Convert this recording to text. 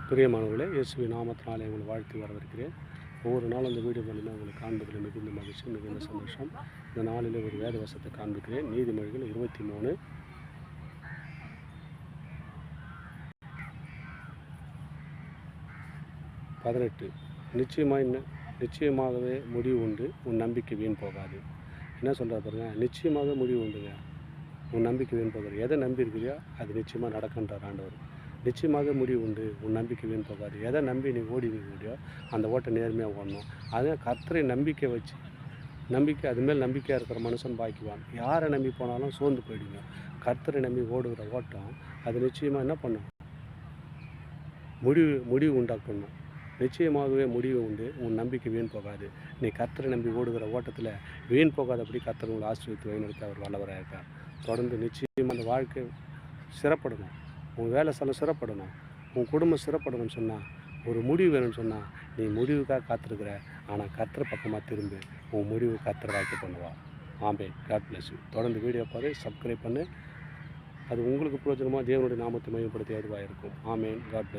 பிரியமானவர்களே, இயேசுவின் நாமத்தினாலே உங்களை வாழ்த்தி வரவேற்கிறேன். ஒவ்வொரு நாளும் இந்த வீடியோ மூலிமா உங்களை காண்பதில் மிகுந்த மகிழ்ச்சி, மிகுந்த சந்தோஷம். இந்த நாளில் ஒரு வேத வசத்தை காண்பிக்கிறேன். நீதிமொழிகள் 23:18. நிச்சயமாகவே முடிவு உண்டு, உன் நம்பிக்கை வீண் போகாது. என்ன சொல்கிறார் பாருங்க, நிச்சயமாக முடிவு உண்டுங்க, உன் நம்பிக்கை வீண் போகாது. எதை நம்பி இருக்கிறியோ அது நிச்சயமாக நடக்கின்றார் ஆண்டவர். நிச்சயமாக முடிவு உண்டு, உன் நம்பிக்கை வீண் போகாது. எதை நம்பி நீ ஓடி முடியோ அந்த ஓட்டை நேர்மையாக ஓடணும். அதே கர்த்தரை நம்பிக்கை வச்சு அதுமாரி நம்பிக்கையாக இருக்கிற மனுஷன் பாய்க்குவான். யாரை நம்பி போனாலும் சோர்ந்து போயிடுங்க. கர்த்தரை நம்பி ஓடுகிற ஓட்டம் அது நிச்சயமாக என்ன பண்ணும், முடிவு உண்டாக்கணும். நிச்சயமாகவே முடிவு உண்டு, உன் நம்பிக்கை வீண் போகாது. நீ கர்த்தரை நம்பி ஓடுகிற ஓட்டத்தில் வீண் போகாதபடி கர்த்தர் உங்களை ஆசீர்வதித்து வழிநடத்த அவர் வல்லவராக இருக்கார். தொடர்ந்து நிச்சயமாக அந்த வாழ்க்கை சிறப்படணும், உன் வேலை ஸ்தலம் சிறப்படணும், உன் குடும்பம் சிறப்படணும்னு சொன்னால், ஒரு முடிவு வேணும்னு சொன்னால் நீ முடிவுக்காக காத்திருக்கிற. ஆனால் கர்த்தர் பக்கமாக திரும்பி உன் முடிவு கர்த்தர் வாய்ப்பு பண்ணுவாள். ஆமென். God bless you. தொடர்ந்து வீடியோ பாரு, சப்ஸ்கிரைப் பண்ணு. அது உங்களுக்கு பிரயோஜனமாக தேவனுடைய நாமத்தை மையப்படுத்தி ஏதுவாக இருக்கும். ஆமென். God plus.